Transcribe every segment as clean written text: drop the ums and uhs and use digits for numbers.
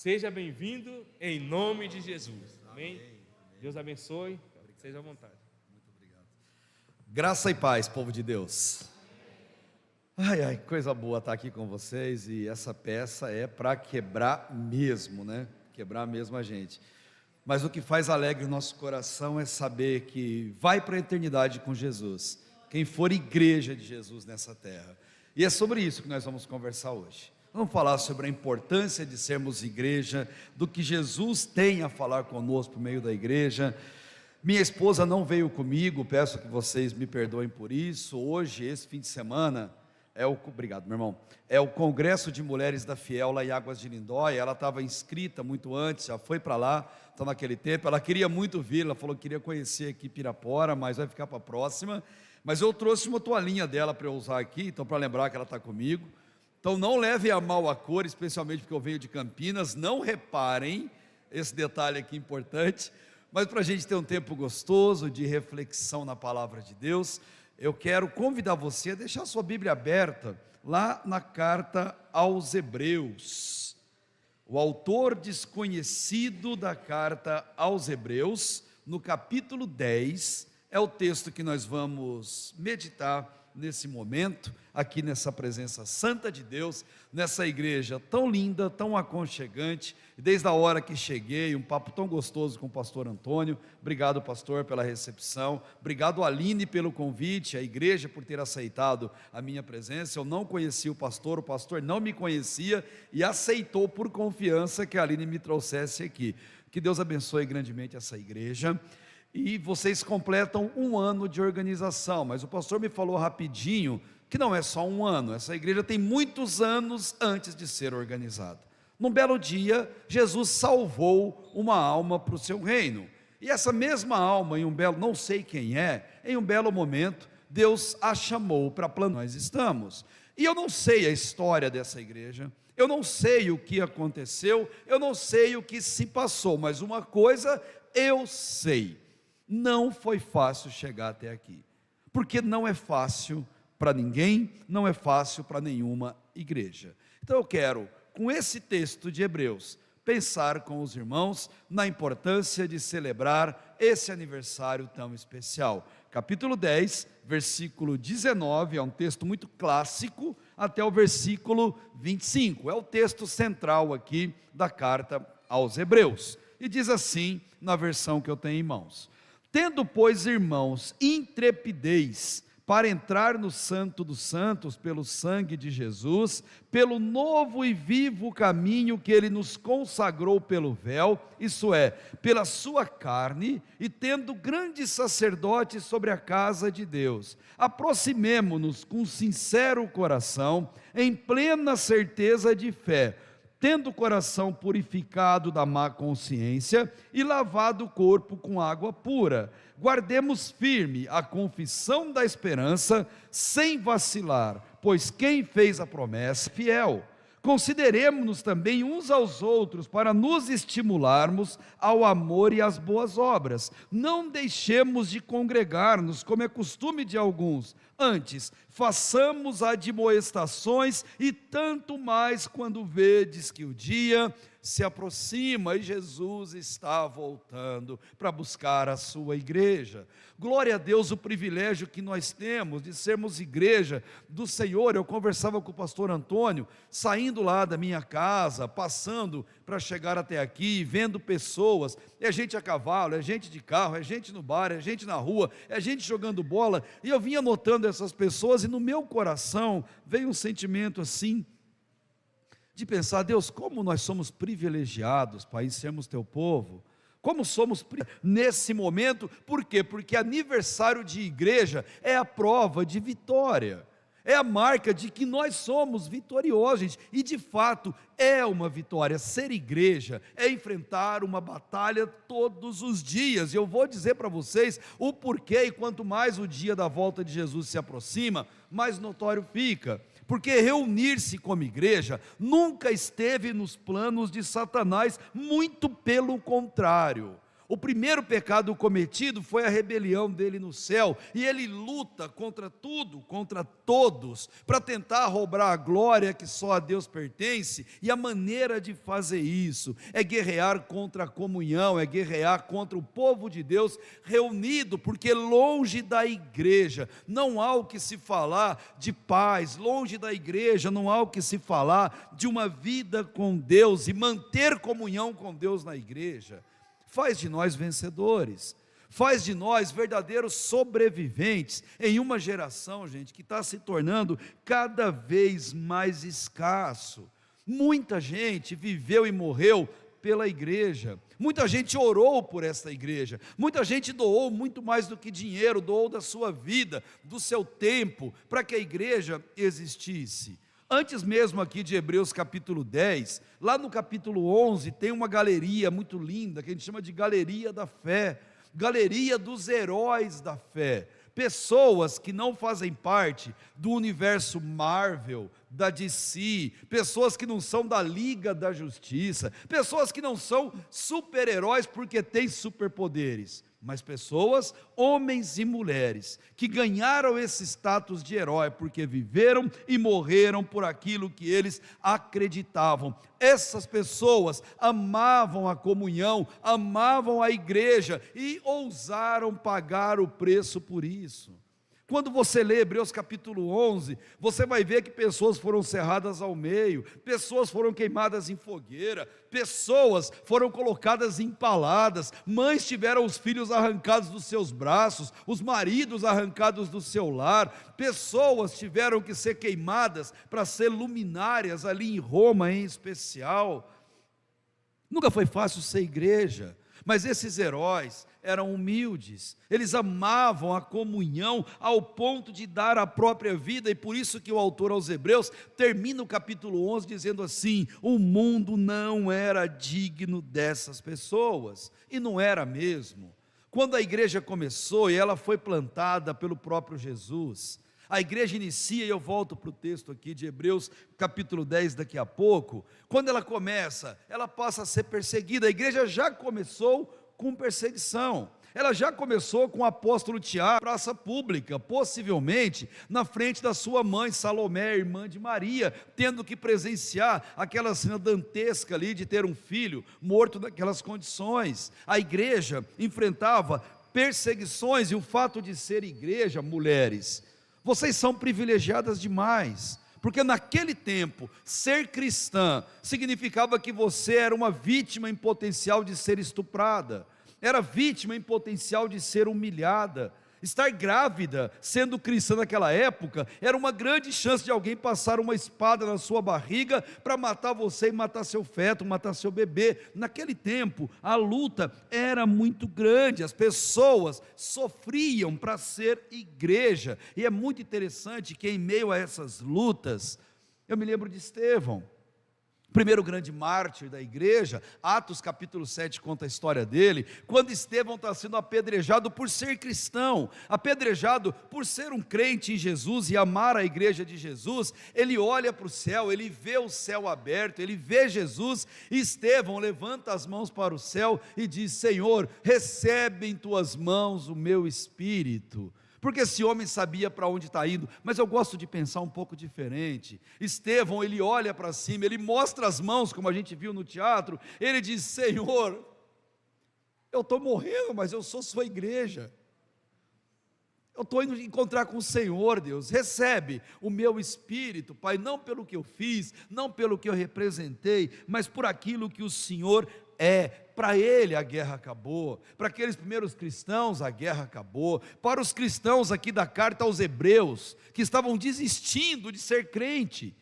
Seja bem-vindo em nome de Jesus. Amém? Deus abençoe. Seja à vontade. Muito obrigado. Graça e paz, povo de Deus. Ai, coisa boa estar aqui com vocês. E essa peça é para quebrar mesmo, né? Quebrar mesmo a gente. Mas o que faz alegre o nosso coração é saber que vai para a eternidade com Jesus, quem for igreja de Jesus nessa terra. E é sobre isso que nós vamos conversar hoje. Vamos falar sobre a importância de sermos igreja, do que Jesus tem a falar conosco por meio da igreja. Minha esposa não veio comigo, peço que vocês me perdoem por isso. Hoje, esse fim de semana, obrigado, meu irmão, é o Congresso de Mulheres da Fiel lá em Águas de Lindóia. Ela estava inscrita muito antes, já foi para lá, está naquele tempo. Ela queria muito vir, ela falou que queria conhecer aqui Pirapora, mas vai ficar para a próxima. Mas eu trouxe uma toalhinha dela para eu usar aqui, então para lembrar que ela está comigo. Então não leve a mal a cor, especialmente porque eu venho de Campinas. Não reparem esse detalhe aqui importante, mas para a gente ter um tempo gostoso de reflexão na palavra de Deus, eu quero convidar você a deixar sua Bíblia aberta lá na carta aos Hebreus. O autor desconhecido da carta aos Hebreus, no capítulo 10, é o texto que nós vamos meditar nesse momento, aqui nessa presença santa de Deus, nessa igreja tão linda, tão aconchegante. Desde a hora que cheguei, um papo tão gostoso com o pastor Antônio. Obrigado, pastor, pela recepção. Obrigado, Aline, pelo convite, a igreja por ter aceitado a minha presença. Eu não conhecia o pastor não me conhecia e aceitou por confiança que a Aline me trouxesse aqui. Que Deus abençoe grandemente essa igreja. E vocês completam um ano de organização, mas o pastor me falou rapidinho que não é só um ano, essa igreja tem muitos anos antes de ser organizada. Num belo dia, Jesus salvou uma alma para o seu reino, e essa mesma alma, não sei quem em um belo momento, Deus a chamou para plantar. Nós estamos, e eu não sei a história dessa igreja, eu não sei o que aconteceu, eu não sei o que se passou, mas uma coisa eu sei: não foi fácil chegar até aqui, porque não é fácil para ninguém, não é fácil para nenhuma igreja. Então eu quero, com esse texto de Hebreus, pensar com os irmãos na importância de celebrar esse aniversário tão especial. Capítulo 10, versículo 19, é um texto muito clássico, até o versículo 25, é o texto central aqui da carta aos Hebreus, e diz assim, na versão que eu tenho em mãos: tendo, pois, irmãos, intrepidez para entrar no Santo dos Santos pelo sangue de Jesus, pelo novo e vivo caminho que Ele nos consagrou pelo véu, isso é, pela sua carne, e tendo grande sacerdote sobre a casa de Deus, aproximemo-nos com sincero coração, em plena certeza de fé, tendo o coração purificado da má consciência e lavado o corpo com água pura, guardemos firme a confissão da esperança, sem vacilar, pois quem fez a promessa é fiel. Consideremo-nos também uns aos outros para nos estimularmos ao amor e às boas obras. Não deixemos de congregar-nos, como é costume de alguns. Antes, façamos admoestações, e tanto mais quando vedes que o dia se aproxima e Jesus está voltando para buscar a sua igreja. Glória a Deus, o privilégio que nós temos de sermos igreja do Senhor. Eu conversava com o pastor Antônio, saindo lá da minha casa, passando para chegar até aqui, vendo pessoas, é gente a cavalo, é gente de carro, é gente no bar, é gente na rua, é gente jogando bola, e eu vinha notando essas pessoas, e no meu coração veio um sentimento assim, de pensar: Deus, como nós somos privilegiados, Pai, em sermos teu povo, como somos nesse momento. Por quê? Porque aniversário de igreja é a prova de vitória, é a marca de que nós somos vitoriosos, gente, e de fato é uma vitória. Ser igreja é enfrentar uma batalha todos os dias, e eu vou dizer para vocês o porquê, e quanto mais o dia da volta de Jesus se aproxima, mais notório fica. Porque reunir-se como igreja nunca esteve nos planos de Satanás, muito pelo contrário. O primeiro pecado cometido foi a rebelião dele no céu, e ele luta contra tudo, contra todos, para tentar roubar a glória que só a Deus pertence, e a maneira de fazer isso é guerrear contra a comunhão, é guerrear contra o povo de Deus reunido, porque longe da igreja não há o que se falar de paz, longe da igreja não há o que se falar de uma vida com Deus e manter comunhão com Deus na igreja. Faz de nós vencedores, faz de nós verdadeiros sobreviventes em uma geração, gente, que está se tornando cada vez mais escasso. Muita gente viveu e morreu pela igreja, muita gente orou por esta igreja, muita gente doou muito mais do que dinheiro, doou da sua vida, do seu tempo, para que a igreja existisse. Antes mesmo aqui de Hebreus capítulo 10, lá no capítulo 11, tem uma galeria muito linda, que a gente chama de galeria da fé, galeria dos heróis da fé, pessoas que não fazem parte do universo Marvel, da DC, pessoas que não são da Liga da Justiça, pessoas que não são super-heróis porque têm superpoderes, mas pessoas, homens e mulheres, que ganharam esse status de herói, porque viveram e morreram por aquilo que eles acreditavam. Essas pessoas amavam a comunhão, amavam a igreja, e ousaram pagar o preço por isso. Quando você lê Hebreus capítulo 11, você vai ver que pessoas foram cerradas ao meio, pessoas foram queimadas em fogueira, pessoas foram colocadas empaladas, mães tiveram os filhos arrancados dos seus braços, os maridos arrancados do seu lar, pessoas tiveram que ser queimadas para ser luminárias ali em Roma em especial. Nunca foi fácil ser igreja, mas esses heróis eram humildes, eles amavam a comunhão ao ponto de dar a própria vida, e por isso que o autor aos Hebreus termina o capítulo 11 dizendo assim: o mundo não era digno dessas pessoas, e não era mesmo. Quando a igreja começou, e ela foi plantada pelo próprio Jesus, a igreja inicia, e eu volto para o texto aqui de Hebreus capítulo 10 daqui a pouco, quando ela começa, ela passa a ser perseguida. A igreja já começou com perseguição, ela já começou com o apóstolo Tiago, praça pública, possivelmente na frente da sua mãe Salomé, irmã de Maria, tendo que presenciar aquela cena dantesca ali de ter um filho morto naquelas condições. A igreja enfrentava perseguições, e o fato de ser igreja, mulheres, vocês são privilegiadas demais, porque naquele tempo, ser cristã significava que você era uma vítima em potencial de ser estuprada, era vítima em potencial de ser humilhada. Estar grávida, sendo cristã naquela época, era uma grande chance de alguém passar uma espada na sua barriga para matar você e matar seu feto, matar seu bebê. Naquele tempo, a luta era muito grande, as pessoas sofriam para ser igreja, e é muito interessante que em meio a essas lutas, eu me lembro de Estevão, primeiro grande mártir da igreja. Atos capítulo 7 conta a história dele, quando Estevão está sendo apedrejado por ser cristão, apedrejado por ser um crente em Jesus e amar a igreja de Jesus. Ele olha para o céu, ele vê o céu aberto, ele vê Jesus, e Estevão levanta as mãos para o céu e diz: Senhor, recebe em tuas mãos o meu espírito. Porque esse homem sabia para onde está indo, mas eu gosto de pensar um pouco diferente. Estevão, ele olha para cima, ele mostra as mãos, como a gente viu no teatro, ele diz: Senhor, eu estou morrendo, mas eu sou sua igreja, eu estou indo encontrar com o Senhor. Deus, recebe o meu espírito, Pai, não pelo que eu fiz, não pelo que eu representei, mas por aquilo que o Senhor é. Para ele a guerra acabou, para aqueles primeiros cristãos a guerra acabou, para os cristãos aqui da carta aos Hebreus, que estavam desistindo de ser crente,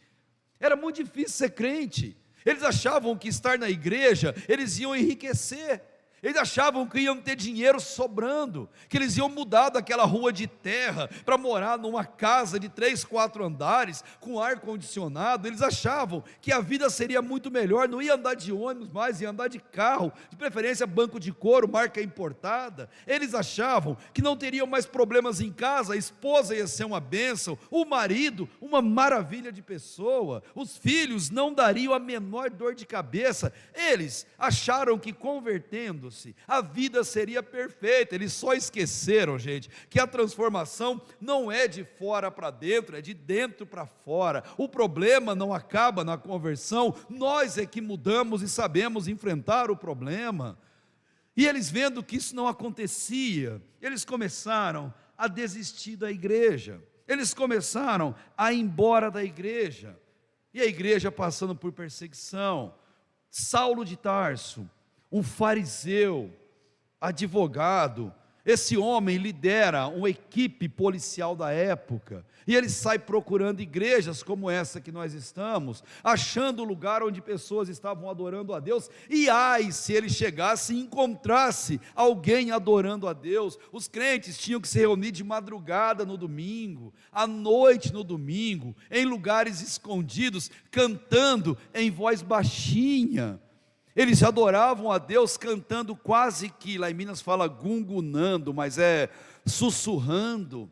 era muito difícil ser crente, eles achavam que estar na igreja, eles iam enriquecer, eles achavam que iam ter dinheiro sobrando, que eles iam mudar daquela rua de terra para morar numa casa de 3, 4 andares, com ar condicionado. Eles achavam que a vida seria muito melhor, não ia andar de ônibus mais, ia andar de carro, de preferência banco de couro, marca importada. Eles achavam que não teriam mais problemas em casa, a esposa ia ser uma bênção, o marido, uma maravilha de pessoa, os filhos não dariam a menor dor de cabeça. Eles acharam que convertendo arrependendo-se, a vida seria perfeita. Eles só esqueceram, gente, que a transformação não é de fora para dentro, é de dentro para fora. O problema não acaba na conversão, nós é que mudamos e sabemos enfrentar o problema. E eles, vendo que isso não acontecia, eles começaram a desistir da igreja, eles começaram a ir embora da igreja, e a igreja passando por perseguição. Saulo de Tarso, um fariseu, advogado, esse homem lidera uma equipe policial da época, e ele sai procurando igrejas como essa que nós estamos, achando o lugar onde pessoas estavam adorando a Deus, e ai, se ele chegasse e encontrasse alguém adorando a Deus. Os crentes tinham que se reunir de madrugada no domingo, à noite no domingo, em lugares escondidos, cantando em voz baixinha. Eles adoravam a Deus cantando quase que, lá em Minas fala gungunando, mas é sussurrando.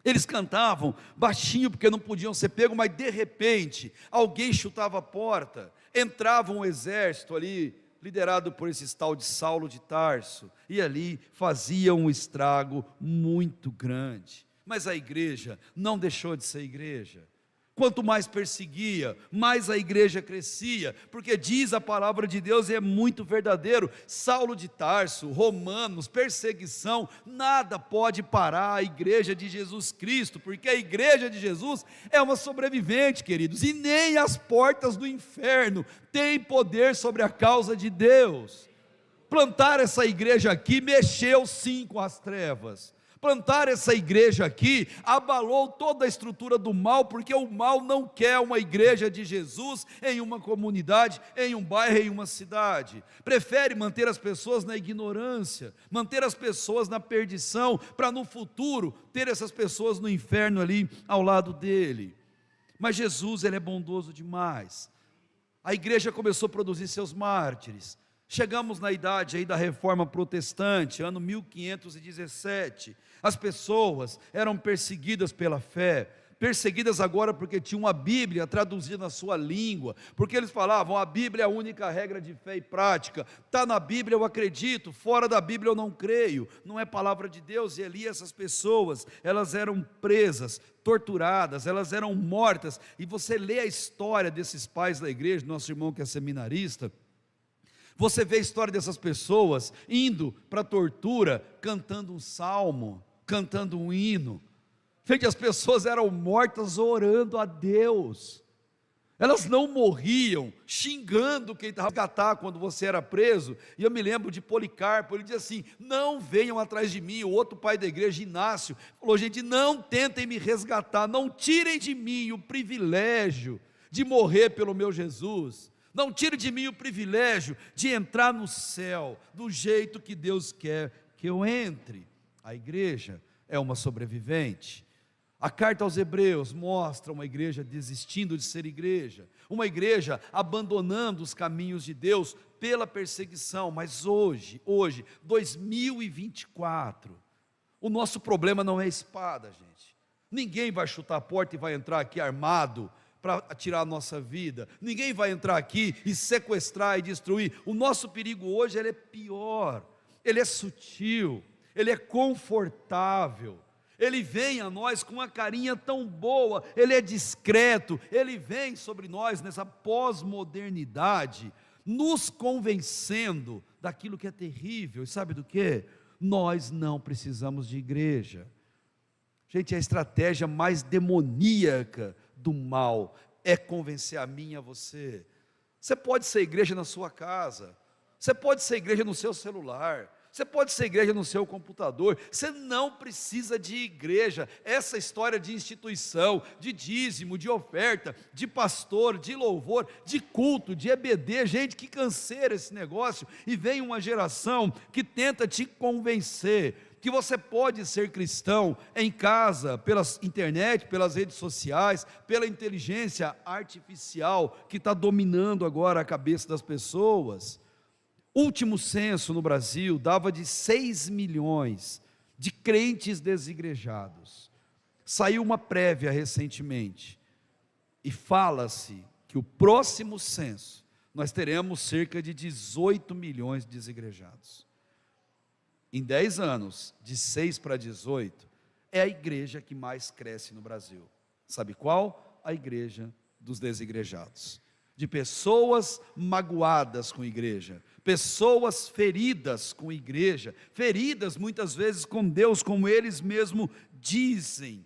Eles cantavam baixinho porque não podiam ser pegos, mas de repente alguém chutava a porta, entrava um exército ali, liderado por esse tal de Saulo de Tarso, e ali fazia um estrago muito grande. Mas a igreja não deixou de ser igreja. Quanto mais perseguia, mais a igreja crescia, porque diz a palavra de Deus, e é muito verdadeiro: Saulo de Tarso, romanos, perseguição, nada pode parar a igreja de Jesus Cristo, porque a igreja de Jesus é uma sobrevivente, queridos, e nem as portas do inferno têm poder sobre a causa de Deus. Plantar essa igreja aqui mexeu sim com as trevas. Plantar essa igreja aqui abalou toda a estrutura do mal, porque o mal não quer uma igreja de Jesus em uma comunidade, em um bairro, em uma cidade. Prefere manter as pessoas na ignorância, manter as pessoas na perdição, para no futuro ter essas pessoas no inferno ali ao lado dele. Mas Jesus, ele é bondoso demais. A igreja começou a produzir seus mártires. Chegamos na idade aí da Reforma Protestante, ano 1517, as pessoas eram perseguidas pela fé, perseguidas agora porque tinham a Bíblia traduzida na sua língua, porque eles falavam: a Bíblia é a única regra de fé e prática, está na Bíblia eu acredito, fora da Bíblia eu não creio, não é palavra de Deus. E ali essas pessoas, elas eram presas, torturadas, elas eram mortas. E você lê a história desses pais da igreja, nosso irmão que é seminarista, você vê a história dessas pessoas indo para a tortura, cantando um salmo, cantando um hino. Gente, as pessoas eram mortas orando a Deus. Elas não morriam xingando quem estava resgatar quando você era preso. E eu me lembro de Policarpo, ele dizia assim: não venham atrás de mim. O outro pai da igreja, Inácio, falou: gente, não tentem me resgatar, não tirem de mim o privilégio de morrer pelo meu Jesus. Não tire de mim o privilégio de entrar no céu do jeito que Deus quer que eu entre. A igreja é uma sobrevivente. A carta aos Hebreus mostra uma igreja desistindo de ser igreja, uma igreja abandonando os caminhos de Deus pela perseguição. Mas hoje, 2024, o nosso problema não é espada, gente. Ninguém vai chutar a porta e vai entrar aqui armado para tirar a nossa vida. Ninguém vai entrar aqui e sequestrar e destruir. O nosso perigo hoje, ele é pior, ele é sutil, ele é confortável, ele vem a nós com uma carinha tão boa, ele é discreto, ele vem sobre nós nessa pós-modernidade, nos convencendo daquilo que é terrível. E sabe do que? Nós não precisamos de igreja. Gente, a estratégia mais demoníaca do mal é convencer a mim e a você. Você pode ser igreja na sua casa, você pode ser igreja no seu celular, você pode ser igreja no seu computador. Você não precisa de igreja. Essa história de instituição, de dízimo, de oferta, de pastor, de louvor, de culto, de EBD, gente, que canseira esse negócio. E vem uma geração que tenta te convencer que você pode ser cristão em casa, pela internet, pelas redes sociais, pela inteligência artificial que está dominando agora a cabeça das pessoas. Último censo no Brasil dava de 6 milhões de crentes desigrejados. Saiu uma prévia recentemente e fala-se que o próximo censo nós teremos cerca de 18 milhões de desigrejados. Em 10 anos, de 6 para 18, é a igreja que mais cresce no Brasil. Sabe qual? A igreja dos desigrejados. De pessoas magoadas com a igreja, pessoas feridas com a igreja, feridas muitas vezes com Deus, como eles mesmos dizem.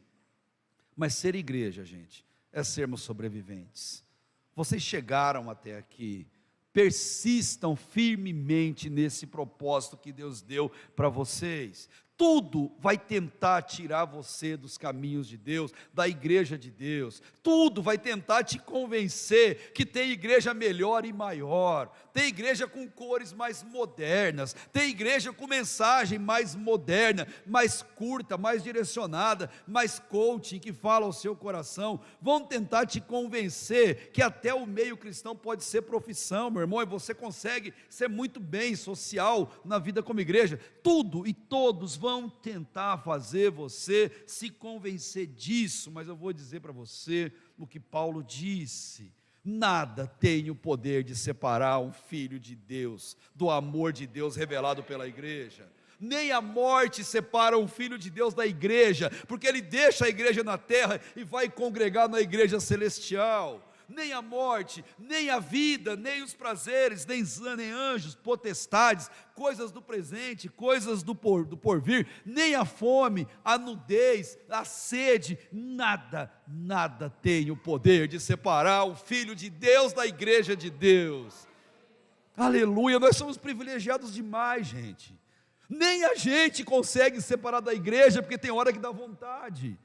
Mas ser igreja, gente, é sermos sobreviventes. Vocês chegaram até aqui, persistam firmemente nesse propósito que Deus deu para vocês. Tudo vai tentar tirar você dos caminhos de Deus, da igreja de Deus. Tudo vai tentar te convencer que tem igreja melhor e maior. Tem igreja com cores mais modernas. Tem igreja com mensagem mais moderna, mais curta, mais direcionada, mais coaching, que fala ao seu coração. Vão tentar te convencer que até o meio cristão pode ser profissão, meu irmão, e você consegue ser muito bem social na vida como igreja. Tudo e todos vão tentar fazer você se convencer disso, mas eu vou dizer para você o que Paulo disse: nada tem o poder de separar um filho de Deus do amor de Deus revelado pela igreja. Nem a morte separa um filho de Deus da igreja, porque ele deixa a igreja na terra e vai congregar na igreja celestial. Nem a morte, nem a vida, nem os prazeres, nem anjos, potestades, coisas do presente, coisas do porvir, nem a fome, a nudez, a sede, nada tem o poder de separar o Filho de Deus da igreja de Deus. Aleluia, nós somos privilegiados demais, gente. Nem a gente consegue separar da igreja, porque tem hora que dá vontade.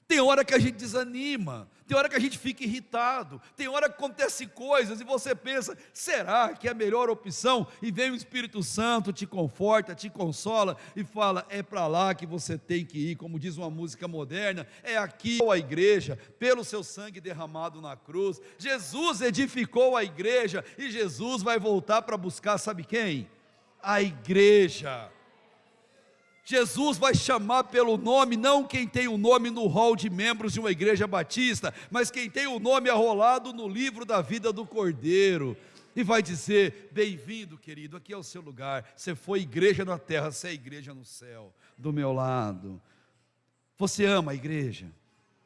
Tem hora que a gente desanima, tem hora que a gente fica irritado, tem hora que acontecem coisas e você pensa, será que é a melhor opção? E vem o Espírito Santo, te conforta, te consola e fala, é para lá que você tem que ir, como diz uma música moderna, é aqui a igreja, pelo seu sangue derramado na cruz. Jesus edificou a igreja e Jesus vai voltar para buscar, sabe quem? A igreja. Jesus vai chamar pelo nome, não quem tem o nome no hall de membros de uma igreja batista, mas quem tem o nome arrolado no livro da vida do Cordeiro, e vai dizer, bem-vindo querido, aqui é o seu lugar, você foi igreja na terra, você é igreja no céu, do meu lado. Você ama a igreja?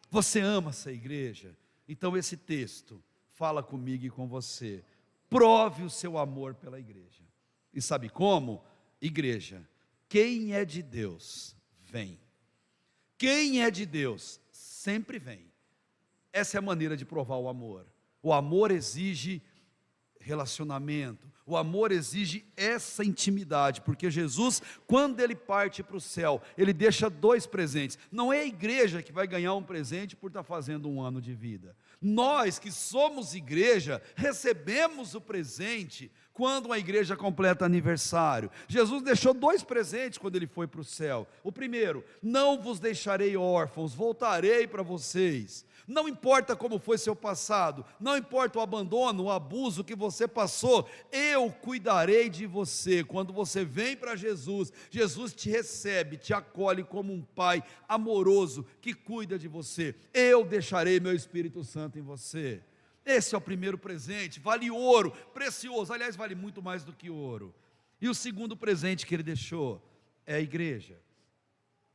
Você ama essa igreja? Então esse texto fala comigo e com você, prove o seu amor pela igreja. E sabe como? Igreja, quem é de Deus, vem. Quem é de Deus, sempre vem. Essa é a maneira de provar o amor. O amor exige relacionamento. O amor exige essa intimidade, porque Jesus, quando ele parte para o céu, ele deixa 2 presentes. Não é a igreja que vai ganhar um presente por estar fazendo um ano de vida. Nós que somos igreja, recebemos o presente quando uma igreja completa aniversário. Jesus deixou 2 presentes quando ele foi para o céu. O primeiro, não vos deixarei órfãos, voltarei para vocês. Não importa como foi seu passado, não importa o abandono, o abuso que você passou, eu cuidarei de você. Quando você vem para Jesus, Jesus te recebe, te acolhe como um pai amoroso que cuida de você. Eu deixarei meu Espírito Santo em você. Esse é o primeiro presente, vale ouro, precioso, aliás vale muito mais do que ouro. E o segundo presente que ele deixou é a igreja,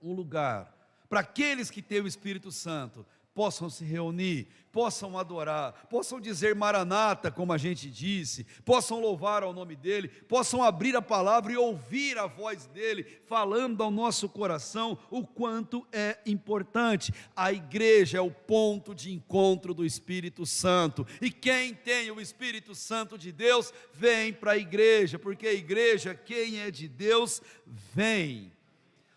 um lugar para aqueles que têm o Espírito Santo, possam se reunir, possam adorar, possam dizer Maranata, como a gente disse, possam louvar ao nome dEle, possam abrir a palavra e ouvir a voz dEle, falando ao nosso coração o quanto é importante. A igreja é o ponto de encontro do Espírito Santo, e quem tem o Espírito Santo de Deus, vem para a igreja, porque a igreja, quem é de Deus, vem.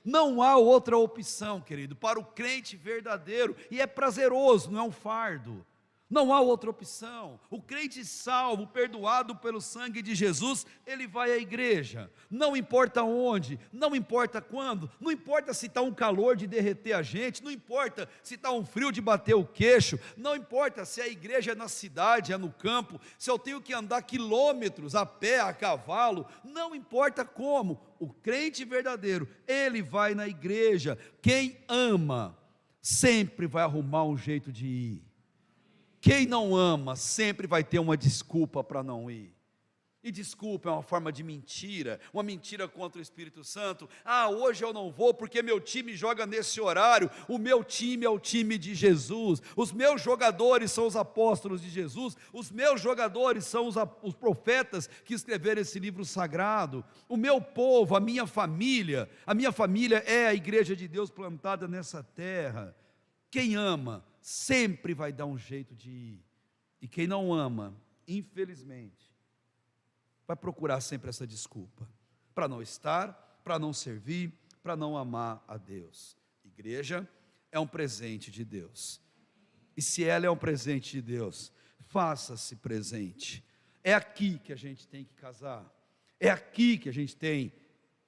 Não há outra opção, querido, para o crente verdadeiro, e é prazeroso, não é um fardo. Não há outra opção. O crente salvo, perdoado pelo sangue de Jesus, ele vai à igreja. Não importa onde, não importa quando, não importa se está um calor de derreter a gente, não importa se está um frio de bater o queixo, não importa se a igreja é na cidade, é no campo, se eu tenho que andar quilômetros a pé, a cavalo, não importa como. O crente verdadeiro, ele vai na igreja. Quem ama, sempre vai arrumar um jeito de ir. Quem não ama sempre vai ter uma desculpa para não ir. E desculpa é uma forma de mentira, uma mentira contra o Espírito Santo. Hoje eu não vou porque meu time joga nesse horário. O meu time é o time de Jesus. Os meus jogadores são os apóstolos de Jesus. Os meus jogadores são os profetas que escreveram esse livro sagrado. O meu povo, a minha família é a igreja de Deus plantada nessa terra. Quem ama sempre vai dar um jeito de ir. E quem não ama, infelizmente, vai procurar sempre essa desculpa, para não estar, para não servir, para não amar a Deus. Igreja é um presente de Deus, e se ela é um presente de Deus, faça-se presente. É aqui que a gente tem que casar, é aqui que a gente tem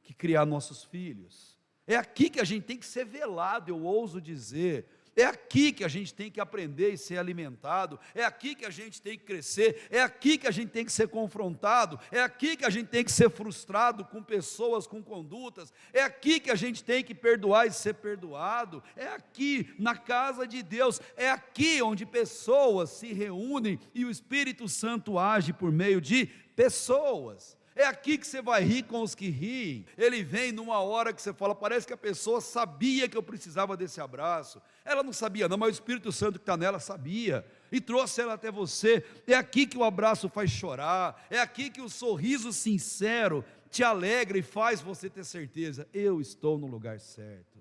que criar nossos filhos, é aqui que a gente tem que ser velado, eu ouso dizer. É aqui que a gente tem que aprender e ser alimentado, é aqui que a gente tem que crescer, é aqui que a gente tem que ser confrontado, é aqui que a gente tem que ser frustrado com pessoas, com condutas, é aqui que a gente tem que perdoar e ser perdoado, é aqui, na casa de Deus, é aqui onde pessoas se reúnem e o Espírito Santo age por meio de pessoas. É aqui que você vai rir com os que riem. Ele vem numa hora que você fala, parece que a pessoa sabia que eu precisava desse abraço. Ela não sabia não, mas o Espírito Santo que está nela sabia, e trouxe ela até você. É aqui que o abraço faz chorar, é aqui que o sorriso sincero te alegra e faz você ter certeza, eu estou no lugar certo.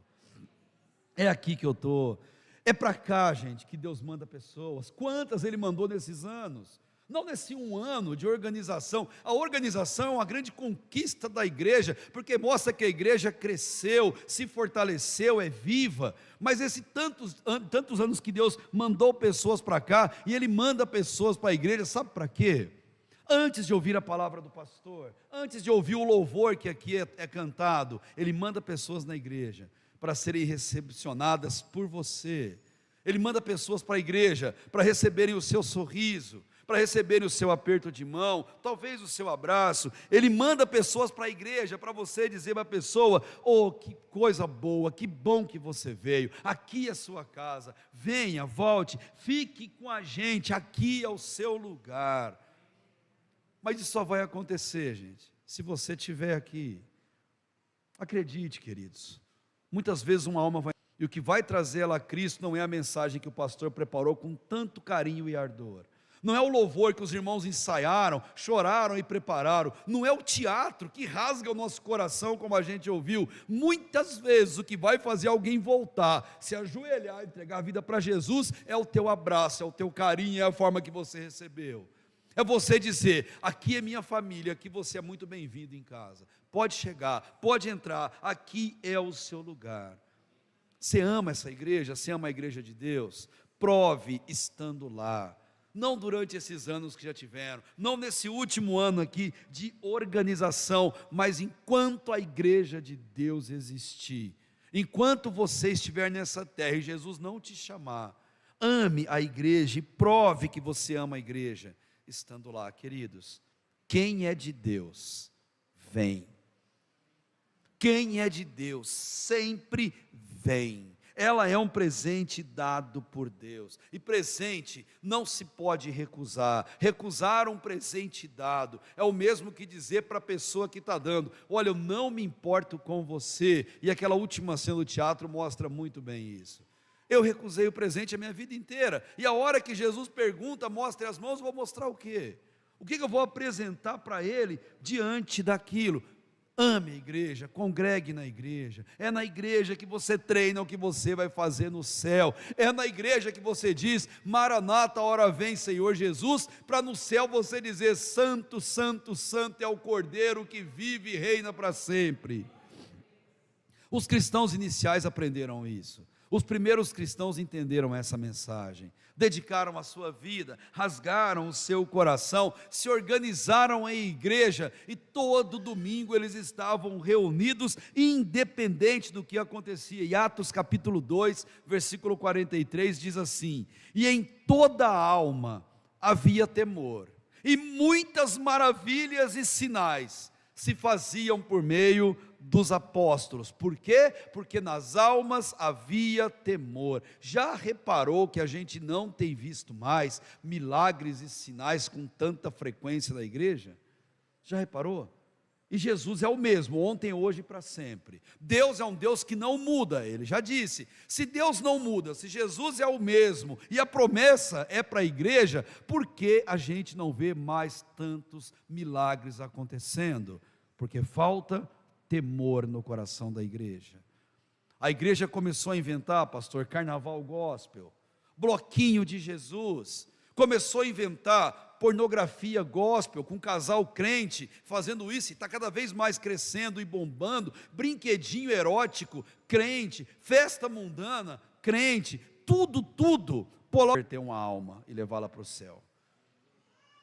É aqui que eu estou. É para cá, gente, que Deus manda pessoas. Quantas Ele mandou nesses anos? Não nesse um ano de organização. A organização é uma grande conquista da igreja, porque mostra que a igreja cresceu, se fortaleceu, é viva. Mas esses tantos anos que Deus mandou pessoas para cá, e Ele manda pessoas para a igreja, sabe para quê? Antes de ouvir a palavra do pastor, antes de ouvir o louvor que aqui é cantado, Ele manda pessoas na igreja, para serem recepcionadas por você. Ele manda pessoas para a igreja, para receberem o seu sorriso, para receberem o seu aperto de mão, talvez o seu abraço. Ele manda pessoas para a igreja, para você dizer para a pessoa, que coisa boa, que bom que você veio, aqui é a sua casa, venha, volte, fique com a gente, aqui é o seu lugar. Mas isso só vai acontecer, gente, se você estiver aqui. Acredite, queridos, muitas vezes uma alma vai, e o que vai trazer ela a Cristo não é a mensagem que o pastor preparou com tanto carinho e ardor, não é o louvor que os irmãos ensaiaram, choraram e prepararam, não é o teatro que rasga o nosso coração, como a gente ouviu. Muitas vezes o que vai fazer alguém voltar, se ajoelhar, entregar a vida para Jesus, é o teu abraço, é o teu carinho, é a forma que você recebeu. É você dizer, aqui é minha família, aqui você é muito bem-vindo em casa, pode chegar, pode entrar, aqui é o seu lugar. Você ama essa igreja? Você ama a igreja de Deus? Prove estando lá. Não durante esses anos que já tiveram, não nesse último ano aqui de organização, mas enquanto a igreja de Deus existir, enquanto você estiver nessa terra e Jesus não te chamar, ame a igreja e prove que você ama a igreja, estando lá. Queridos, quem é de Deus, vem. Quem é de Deus, sempre vem. Ela é um presente dado por Deus, e presente não se pode recusar. Recusar um presente dado é o mesmo que dizer para a pessoa que está dando, olha, eu não me importo com você. E aquela última cena do teatro mostra muito bem isso. Eu recusei o presente a minha vida inteira, e a hora que Jesus pergunta, mostre as mãos, eu vou mostrar o quê? O que eu vou apresentar para Ele diante daquilo? Ame a igreja, congregue na igreja. É na igreja que você treina o que você vai fazer no céu. É na igreja que você diz, Maranata, hora vem Senhor Jesus, para no céu você dizer, santo, santo, santo é o Cordeiro que vive e reina para sempre. Os cristãos iniciais aprenderam isso. Os primeiros cristãos entenderam essa mensagem, dedicaram a sua vida, rasgaram o seu coração, se organizaram em igreja, e todo domingo eles estavam reunidos, independente do que acontecia. E Atos capítulo 2, versículo 43 diz assim, e em toda a alma havia temor, e muitas maravilhas e sinais se faziam por meio dos apóstolos. Por quê? Porque nas almas havia temor. Já reparou que a gente não tem visto mais milagres e sinais com tanta frequência na igreja? Já reparou? E Jesus é o mesmo, ontem, hoje e para sempre. Deus é um Deus que não muda, ele já disse. Se Deus não muda, se Jesus é o mesmo e a promessa é para a igreja, por que a gente não vê mais tantos milagres acontecendo? Porque falta temor no coração da igreja. A igreja começou a inventar, pastor, carnaval gospel, bloquinho de Jesus, começou a inventar pornografia gospel, com casal crente fazendo isso, e está cada vez mais crescendo e bombando, brinquedinho erótico, crente, festa mundana, crente, tudo, ter uma alma e levá-la para o céu.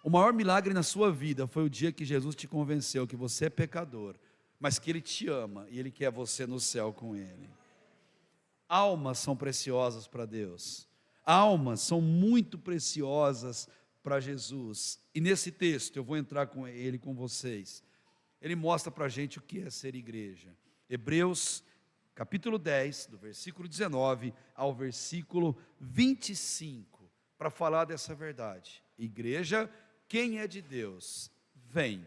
O maior milagre na sua vida foi o dia que Jesus te convenceu que você é pecador, mas que Ele te ama e Ele quer você no céu com Ele. Almas são preciosas para Deus, almas são muito preciosas para Jesus, e nesse texto eu vou entrar com ele, com vocês, ele mostra para a gente o que é ser igreja. Hebreus capítulo 10, do versículo 19 ao versículo 25, para falar dessa verdade. Igreja, quem é de Deus, vem.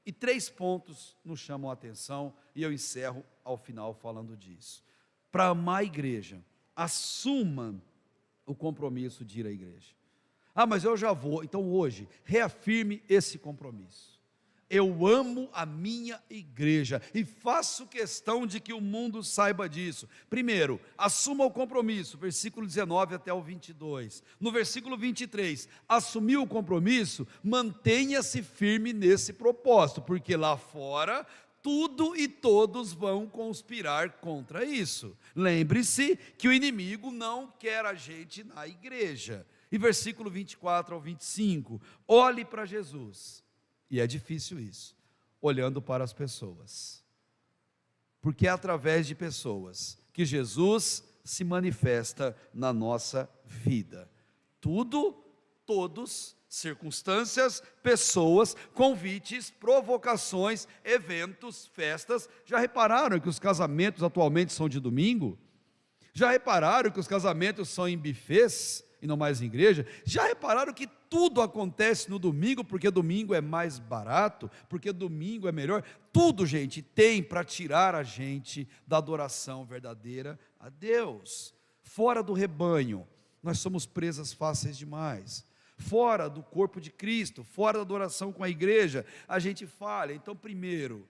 E 3 pontos nos chamam a atenção, e eu encerro ao final falando disso. Para amar a igreja, assuma o compromisso de ir à igreja. Ah, mas eu já vou. Então hoje, reafirme esse compromisso. Eu amo a minha igreja e faço questão de que o mundo saiba disso. Primeiro, assuma o compromisso, versículo 19 até o 22. No versículo 23, assumiu o compromisso, mantenha-se firme nesse propósito, porque lá fora tudo e todos vão conspirar contra isso. Lembre-se que o inimigo não quer a gente na igreja. E versículo 24 ao 25, olhe para Jesus, e é difícil isso, olhando para as pessoas, porque é através de pessoas que Jesus se manifesta na nossa vida. Tudo, todos, circunstâncias, pessoas, convites, provocações, eventos, festas. Já repararam que os casamentos atualmente são de domingo? Já repararam que os casamentos são em buffets e não mais em igreja? Já repararam que tudo acontece no domingo, porque domingo é mais barato, porque domingo é melhor? Tudo, gente, tem para tirar a gente da adoração verdadeira a Deus. Fora do rebanho, nós somos presas fáceis demais. Fora do corpo de Cristo, fora da adoração com a igreja, a gente falha. Então, primeiro,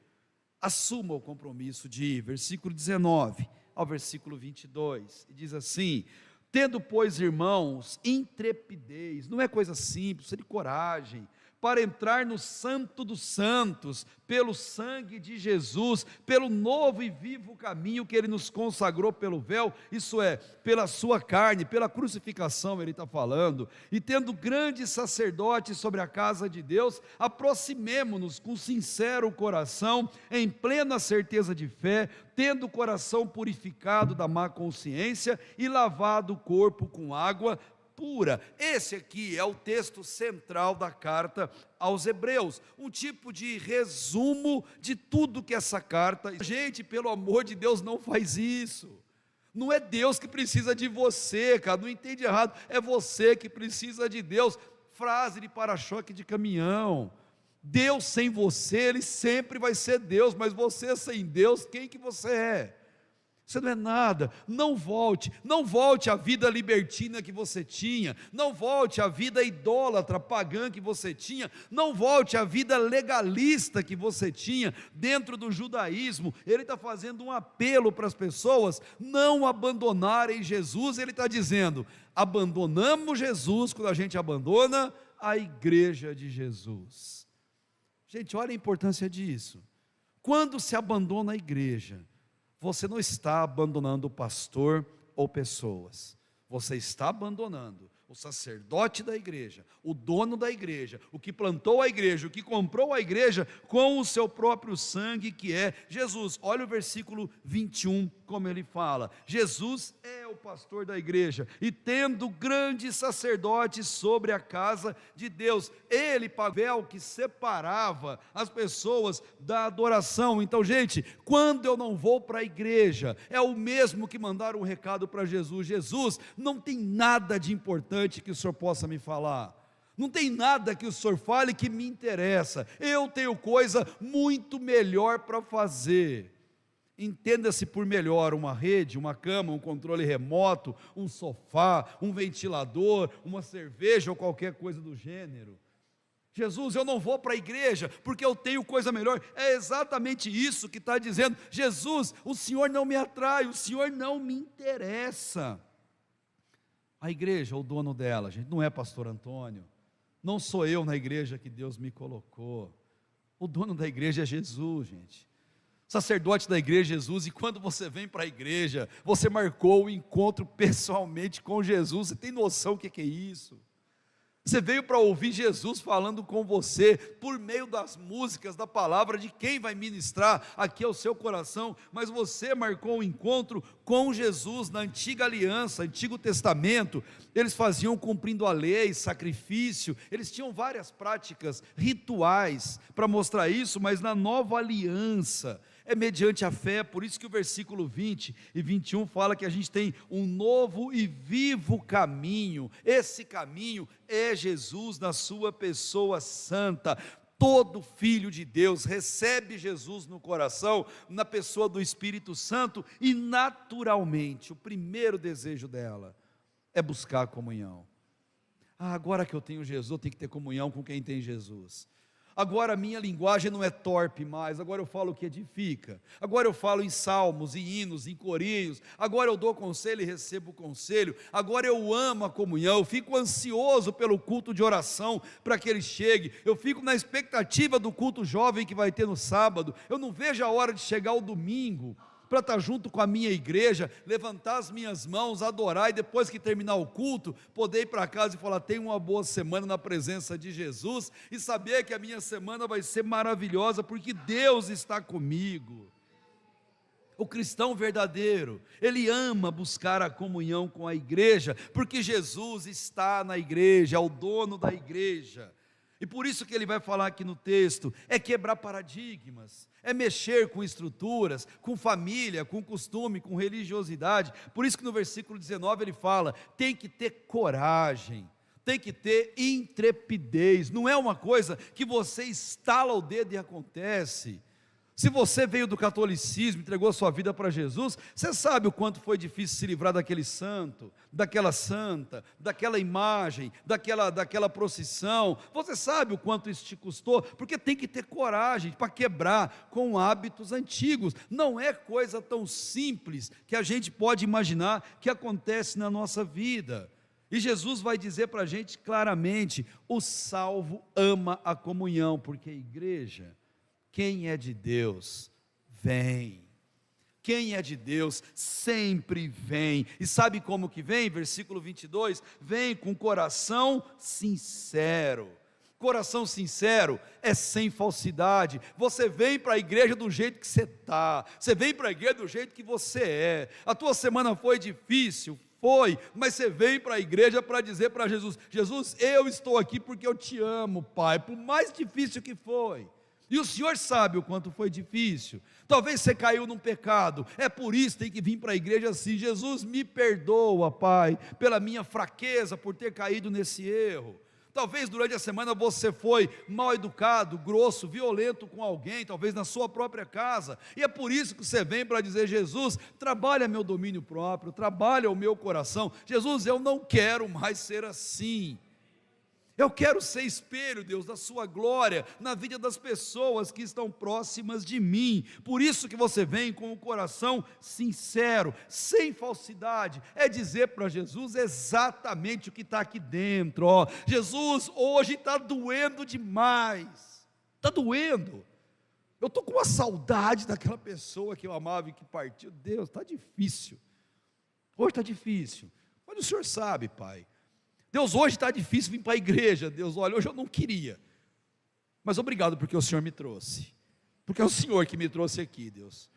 assuma o compromisso de ir. Versículo 19 ao versículo 22, e diz assim: tendo, pois, irmãos, intrepidez, não é coisa simples, precisa de coragem, para entrar no Santo dos Santos, pelo sangue de Jesus, pelo novo e vivo caminho que Ele nos consagrou pelo véu, isso é, pela sua carne, pela crucificação, Ele está falando, e tendo grande sacerdote sobre a casa de Deus, aproximemo-nos com sincero coração, em plena certeza de fé, tendo o coração purificado da má consciência e lavado o corpo com água pura. Esse aqui é o texto central da carta aos Hebreus, um tipo de resumo de tudo que essa carta. Gente, pelo amor de Deus, não faz isso. Não é Deus que precisa de você, cara, não entende errado, é você que precisa de Deus. Frase de para-choque de caminhão. Deus sem você, Ele sempre vai ser Deus, mas você sem Deus, quem que você é? Você não é nada. Não volte à vida libertina que você tinha, não volte à vida idólatra, pagã que você tinha, não volte à vida legalista que você tinha dentro do judaísmo. Ele está fazendo um apelo para as pessoas não abandonarem Jesus. Ele está dizendo: abandonamos Jesus quando a gente abandona a igreja de Jesus. Gente, olha a importância disso. Quando se abandona a igreja, você não está abandonando o pastor ou pessoas, você está abandonando o sacerdote da igreja, o dono da igreja, o que plantou a igreja, o que comprou a igreja com o seu próprio sangue, que é Jesus. Olha o versículo 21 como ele fala. Jesus é o pastor da igreja, e tendo grandes sacerdotes sobre a casa de Deus, ele papel que separava as pessoas da adoração. Então, gente, quando eu não vou para a igreja, é o mesmo que mandar um recado para Jesus: Jesus, não tem nada de importante que o Senhor possa me falar. Não tem nada que o Senhor fale que me interessa. Eu tenho coisa muito melhor para fazer. Entenda-se por melhor uma rede, uma cama, um controle remoto, um sofá, um ventilador, uma cerveja ou qualquer coisa do gênero. Jesus, eu não vou para a igreja porque eu tenho coisa melhor. É exatamente isso que está dizendo. Jesus, o Senhor não me atrai, o Senhor não me interessa. A igreja, o dono dela, gente, não é pastor Antônio. Não sou eu na igreja que Deus me colocou. O dono da igreja é Jesus, gente. O sacerdote da igreja é Jesus. E quando você vem para a igreja, você marcou o encontro pessoalmente com Jesus. Você tem noção do que é isso? Você veio para ouvir Jesus falando com você, por meio das músicas, da palavra de quem vai ministrar aqui ao seu coração, mas você marcou um encontro com Jesus na antiga aliança, Antigo Testamento. Eles faziam cumprindo a lei, sacrifício, eles tinham várias práticas rituais para mostrar isso, mas na nova aliança, é mediante a fé. Por isso que o versículo 20 e 21 fala que a gente tem um novo e vivo caminho. Esse caminho é Jesus na sua pessoa santa. Todo filho de Deus recebe Jesus no coração, na pessoa do Espírito Santo, e naturalmente o primeiro desejo dela é buscar a comunhão. Agora que eu tenho Jesus, eu tenho que ter comunhão com quem tem Jesus. Agora a minha linguagem não é torpe mais, agora eu falo o que edifica, agora eu falo em salmos, em hinos, em corinhos, agora eu dou conselho e recebo conselho, agora eu amo a comunhão, eu fico ansioso pelo culto de oração para que ele chegue, eu fico na expectativa do culto jovem que vai ter no sábado, eu não vejo a hora de chegar o domingo, para estar junto com a minha igreja, levantar as minhas mãos, adorar, e depois que terminar o culto, poder ir para casa e falar: tenha uma boa semana na presença de Jesus, e saber que a minha semana vai ser maravilhosa, porque Deus está comigo. O cristão verdadeiro, ele ama buscar a comunhão com a igreja, porque Jesus está na igreja, é o dono da igreja. E por isso que ele vai falar aqui no texto, é quebrar paradigmas, é mexer com estruturas, com família, com costume, com religiosidade. Por isso que no versículo 19 ele fala, tem que ter coragem, tem que ter intrepidez, não é uma coisa que você estala o dedo e acontece. Se você veio do catolicismo, entregou sua vida para Jesus, você sabe o quanto foi difícil se livrar daquele santo, daquela santa, daquela imagem, daquela procissão. Você sabe o quanto isso te custou, porque tem que ter coragem para quebrar com hábitos antigos. Não é coisa tão simples que a gente pode imaginar que acontece na nossa vida. E Jesus vai dizer para a gente claramente, o salvo ama a comunhão, porque a igreja, quem é de Deus, vem. Quem é de Deus, sempre vem. E sabe como que vem? Versículo 22, vem com coração sincero. Coração sincero é sem falsidade. Você vem para a igreja do jeito que você está. Você vem para a igreja do jeito que você é. A tua semana foi difícil? Foi, mas você veio para a igreja para dizer para Jesus, Jesus, eu estou aqui porque eu te amo, Pai, por mais difícil que foi. E o Senhor sabe o quanto foi difícil. Talvez você caiu num pecado, é por isso que tem que vir para a igreja assim, Jesus me perdoa, Pai, pela minha fraqueza, por ter caído nesse erro. Talvez durante a semana você foi mal educado, grosso, violento com alguém, talvez na sua própria casa, e é por isso que você vem para dizer, Jesus, trabalha meu domínio próprio, trabalha o meu coração. Jesus, eu não quero mais ser assim. Eu quero ser espelho, Deus, da sua glória, na vida das pessoas que estão próximas de mim. Por isso que você vem com o coração sincero, sem falsidade, é dizer para Jesus exatamente o que está aqui dentro. Ó, Jesus, hoje está doendo demais, está doendo. Eu estou com uma saudade daquela pessoa que eu amava e que partiu. Deus, está difícil, hoje está difícil, mas o Senhor sabe, Pai. Deus, hoje está difícil vir para a igreja. Deus, olha, hoje eu não queria, mas obrigado porque o Senhor me trouxe, porque é o Senhor que me trouxe aqui, Deus.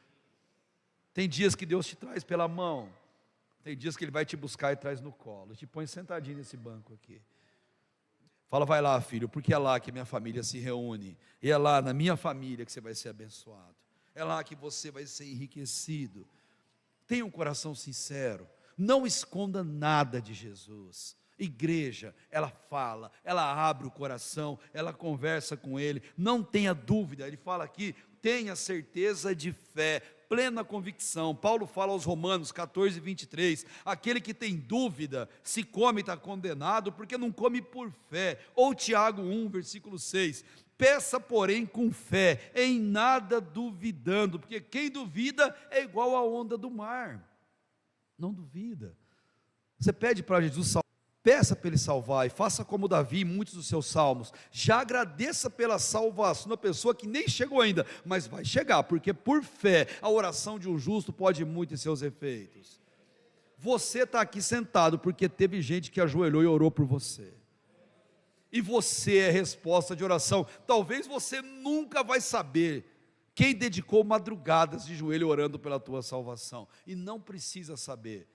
Tem dias que Deus te traz pela mão, tem dias que Ele vai te buscar e traz no colo, te põe sentadinho nesse banco aqui. Fala, vai lá, filho, porque é lá que minha família se reúne, e é lá na minha família que você vai ser abençoado, é lá que você vai ser enriquecido. Tenha um coração sincero, não esconda nada de Jesus. Igreja, ela fala, ela abre o coração, ela conversa com Ele, não tenha dúvida. Ele fala aqui, tenha certeza de fé, plena convicção. Paulo fala aos Romanos 14, 23, aquele que tem dúvida, se come está condenado, porque não come por fé. Ou Tiago 1, versículo 6, peça porém com fé, em nada duvidando, porque quem duvida é igual à onda do mar. Não duvida. Você pede para Jesus salvar, peça para Ele salvar, e faça como Davi em muitos dos seus salmos, já agradeça pela salvação da pessoa que nem chegou ainda, mas vai chegar, porque por fé, a oração de um justo pode muito em seus efeitos. Você está aqui sentado, porque teve gente que ajoelhou e orou por você, e você é resposta de oração. Talvez você nunca vai saber quem dedicou madrugadas de joelho orando pela tua salvação, e não precisa saber.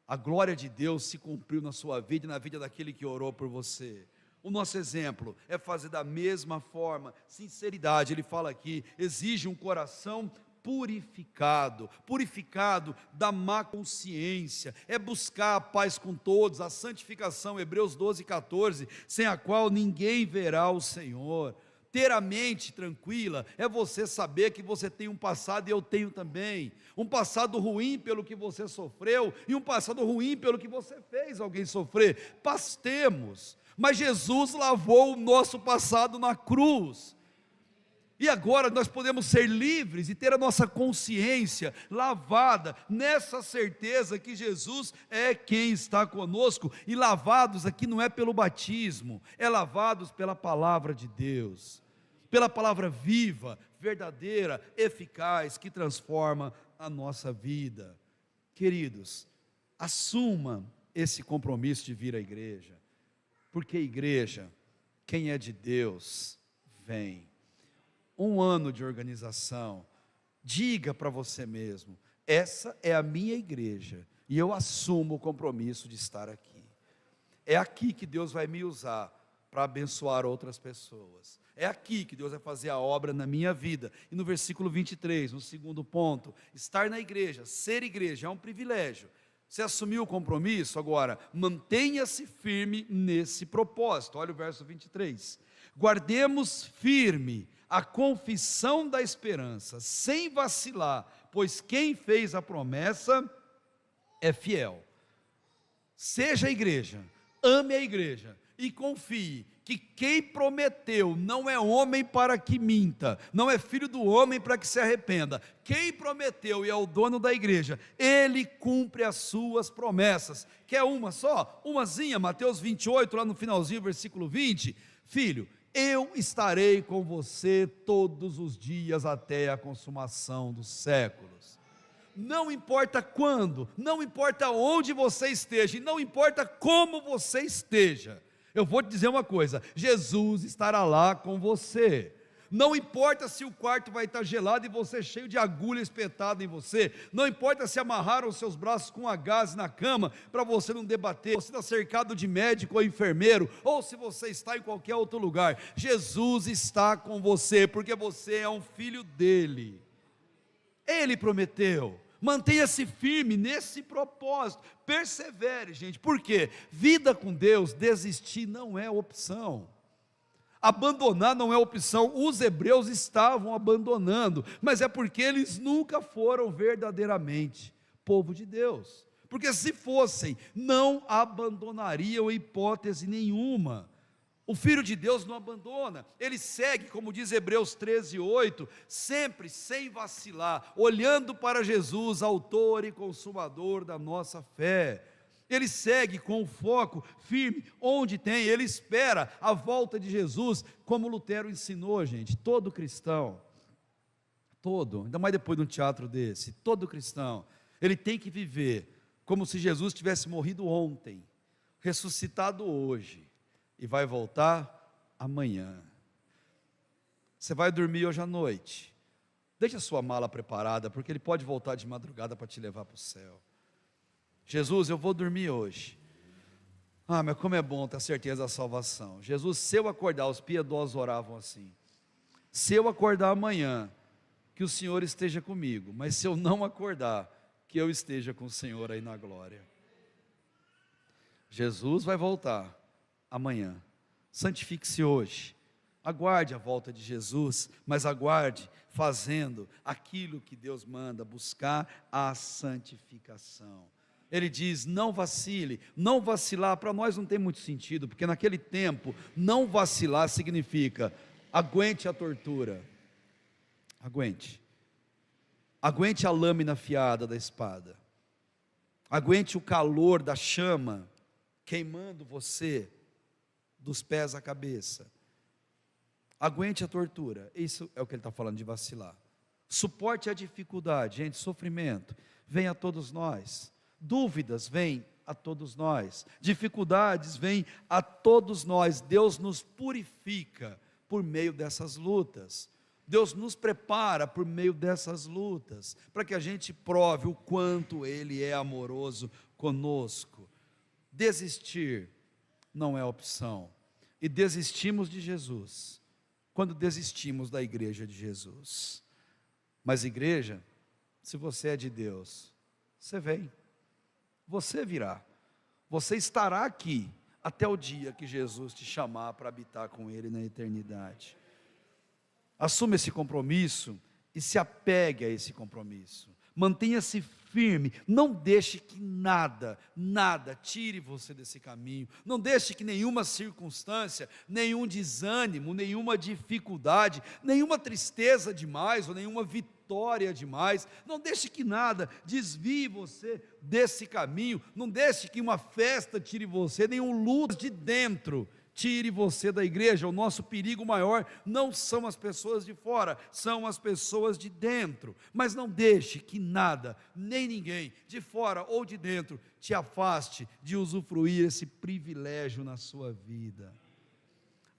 A glória de Deus se cumpriu na sua vida e na vida daquele que orou por você. O nosso exemplo é fazer da mesma forma. Sinceridade, ele fala aqui, exige um coração purificado da má consciência, é buscar a paz com todos, a santificação, Hebreus 12, 14, sem a qual ninguém verá o Senhor. Ter a mente tranquila é você saber que você tem um passado, e eu tenho também, um passado ruim pelo que você sofreu, e um passado ruim pelo que você fez alguém sofrer. Temos, mas Jesus lavou o nosso passado na cruz, e agora nós podemos ser livres e ter a nossa consciência lavada, nessa certeza que Jesus é quem está conosco. E lavados aqui não é pelo batismo, é lavados pela palavra de Deus, pela palavra viva, verdadeira, eficaz, que transforma a nossa vida. Queridos, assuma esse compromisso de vir à igreja, porque igreja, quem é de Deus, vem. Um ano de organização, diga para você mesmo, essa é a minha igreja, e eu assumo o compromisso de estar aqui. É aqui que Deus vai me usar para abençoar outras pessoas, é aqui que Deus vai fazer a obra na minha vida. E no versículo 23, no segundo ponto, estar na igreja, ser igreja é um privilégio. Você assumiu o compromisso? Agora, mantenha-se firme nesse propósito. Olha o verso 23, guardemos firme a confissão da esperança, sem vacilar, pois quem fez a promessa é fiel. Seja a igreja, ame a igreja, e confie que quem prometeu não é homem para que minta, não é filho do homem para que se arrependa. Quem prometeu e é o dono da igreja, Ele cumpre as suas promessas. Quer uma só? Umazinha, Mateus 28, lá no finalzinho, versículo 20, filho, eu estarei com você todos os dias até a consumação dos séculos. Não importa quando, não importa onde você esteja, e não importa como você esteja, eu vou te dizer uma coisa, Jesus estará lá com você. Não importa se o quarto vai estar gelado e você cheio de agulha espetada em você, não importa se amarraram os seus braços com gás na cama, para você não debater, você está cercado de médico ou enfermeiro, ou se você está em qualquer outro lugar, Jesus está com você, porque você é um filho dele. Ele prometeu. Mantenha-se firme nesse propósito, persevere, gente, porque vida com Deus, desistir não é opção. Abandonar não é opção. Os hebreus estavam abandonando, mas é porque eles nunca foram verdadeiramente povo de Deus, porque se fossem, não abandonariam hipótese nenhuma. O Filho de Deus não abandona, ele segue, como diz Hebreus 13:8, sempre sem vacilar, olhando para Jesus, autor e consumador da nossa fé. Ele segue com o foco firme onde tem, ele espera a volta de Jesus, como Lutero ensinou, gente. Todo cristão, ainda mais depois de um teatro desse, todo cristão, ele tem que viver como se Jesus tivesse morrido ontem, ressuscitado hoje, e vai voltar amanhã. Você vai dormir hoje à noite, Deixa a sua mala preparada, porque Ele pode voltar de madrugada para te levar para o céu. Jesus, eu vou dormir hoje. Ah, mas como é bom ter a certeza da salvação. Jesus, se eu acordar, os piedosos oravam assim: se eu acordar amanhã, que o Senhor esteja comigo, mas se eu não acordar, que eu esteja com o Senhor aí na glória. Jesus vai voltar amanhã. Santifique-se hoje. Aguarde a volta de Jesus, mas aguarde fazendo aquilo que Deus manda, buscar a santificação. Ele diz: não vacile. Não vacilar para nós não tem muito sentido, porque naquele tempo não vacilar significa aguente a tortura, aguente a lâmina afiada da espada, aguente o calor da chama queimando você dos pés à cabeça, aguente a tortura. Isso é o que ele está falando de vacilar. Suporte a dificuldade. Gente, sofrimento vem a todos nós, dúvidas vêm a todos nós, dificuldades vêm a todos nós. Deus nos purifica por meio dessas lutas, Deus nos prepara por meio dessas lutas, para que a gente prove o quanto Ele é amoroso conosco. Desistir não é opção, e desistimos de Jesus quando desistimos da igreja de Jesus. Mas igreja, se você é de Deus, você vem, você virá, você estará aqui até o dia que Jesus te chamar para habitar com Ele na eternidade. Assuma esse compromisso e se apegue a esse compromisso. Mantenha-se firme, não deixe que nada tire você desse caminho. Não deixe que nenhuma circunstância, nenhum desânimo, nenhuma dificuldade, nenhuma tristeza demais ou nenhuma vitória demais, não deixe que nada desvie você desse caminho. Não deixe que uma festa tire você, nenhum luto de dentro tire você da igreja. O nosso perigo maior não são as pessoas de fora, são as pessoas de dentro. Mas não deixe que nada, nem ninguém, de fora ou de dentro, te afaste de usufruir esse privilégio na sua vida.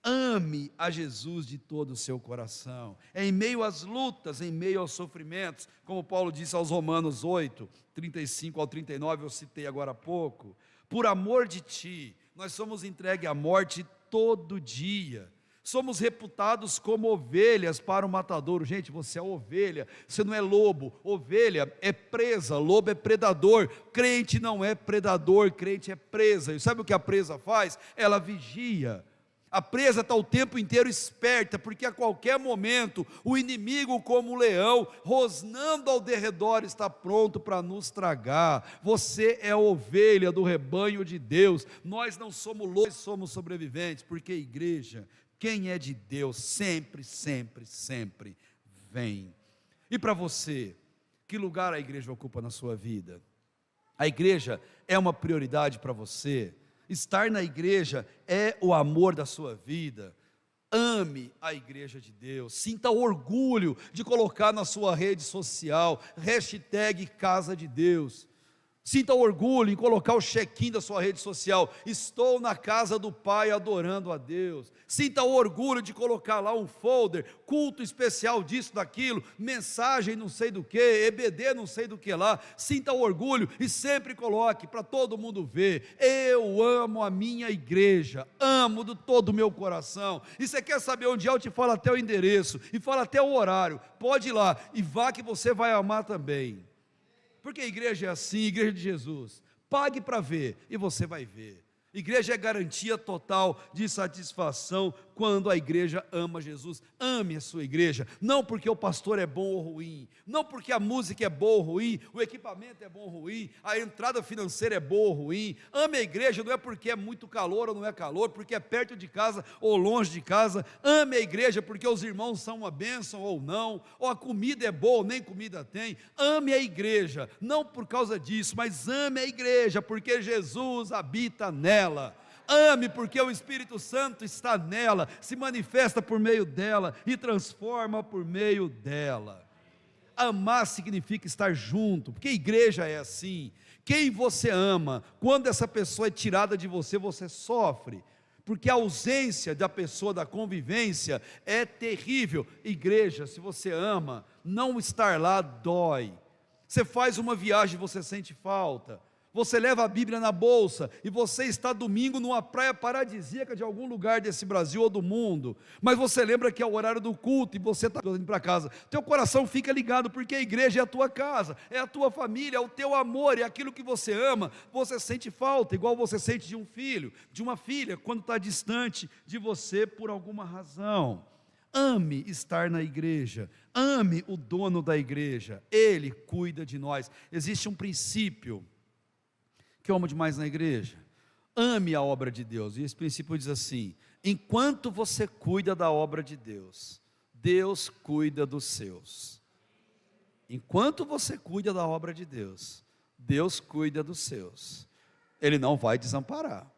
Ame a Jesus de todo o seu coração, em meio às lutas, em meio aos sofrimentos, como Paulo disse aos Romanos 8, 35 ao 39, eu citei agora há pouco. Por amor de ti, nós somos entregues à morte todo dia, somos reputados como ovelhas para o matadouro. Gente, você é ovelha, você não é lobo. Ovelha é presa, lobo é predador. Crente não é predador, crente é presa. E sabe o que a presa faz? Ela vigia. A presa está o tempo inteiro esperta, porque a qualquer momento o inimigo, como um leão, rosnando ao derredor, está pronto para nos tragar. Você é a ovelha do rebanho de Deus. Nós não somos lobos, somos sobreviventes, porque igreja, quem é de Deus, sempre vem. E para você, que lugar a igreja ocupa na sua vida? A igreja é uma prioridade para você? Estar na igreja é o amor da sua vida? Ame a igreja de Deus, sinta orgulho de colocar na sua rede social, hashtag Casa de Deus. Sinta orgulho em colocar o check-in da sua rede social: estou na casa do Pai adorando a Deus. Sinta o orgulho de colocar lá um folder, culto especial disso, daquilo, mensagem não sei do que, EBD não sei do que lá. Sinta o orgulho e sempre coloque para todo mundo ver: eu amo a minha igreja, amo de todo o meu coração. E você quer saber onde é? Eu te falo até o endereço e falo até o horário. Pode ir lá e vá, que você vai amar também. Porque a igreja é assim, igreja de Jesus. Pague para ver e você vai ver. Igreja é garantia total de satisfação quando a igreja ama Jesus. Ame a sua igreja, não porque o pastor é bom ou ruim, não porque a música é boa ou ruim, o equipamento é bom ou ruim, a entrada financeira é boa ou ruim. Ame a igreja não é porque é muito calor ou não é calor, porque é perto de casa ou longe de casa. Ame a igreja porque os irmãos são uma bênção ou não, ou a comida é boa ou nem comida tem. Ame a igreja, não por causa disso, mas ame a igreja porque Jesus habita nela. Ame porque o Espírito Santo está nela, se manifesta por meio dela e transforma por meio dela. Amar significa estar junto, porque a igreja é assim. Quem você ama, quando essa pessoa é tirada de você, você sofre. porque a ausência da pessoa, da convivência, é terrível. Igreja, se você ama, não estar lá dói. Você faz uma viagem, você sente falta. Você leva a Bíblia na bolsa e você está domingo numa praia paradisíaca de algum lugar desse Brasil ou do mundo, mas você lembra que é o horário do culto e você está indo para casa. Teu coração fica ligado, porque a igreja é a tua casa, é a tua família, é o teu amor, é aquilo que você ama. Você sente falta, igual você sente de um filho, de uma filha, quando está distante de você por alguma razão. Ame estar na igreja, ame o dono da igreja, ele cuida de nós. Existe um princípio que eu amo demais na igreja: ame a obra de Deus. E esse princípio diz assim: enquanto você cuida da obra de Deus, Deus cuida dos seus. Enquanto você cuida da obra de Deus, Deus cuida dos seus. Ele não vai desamparar.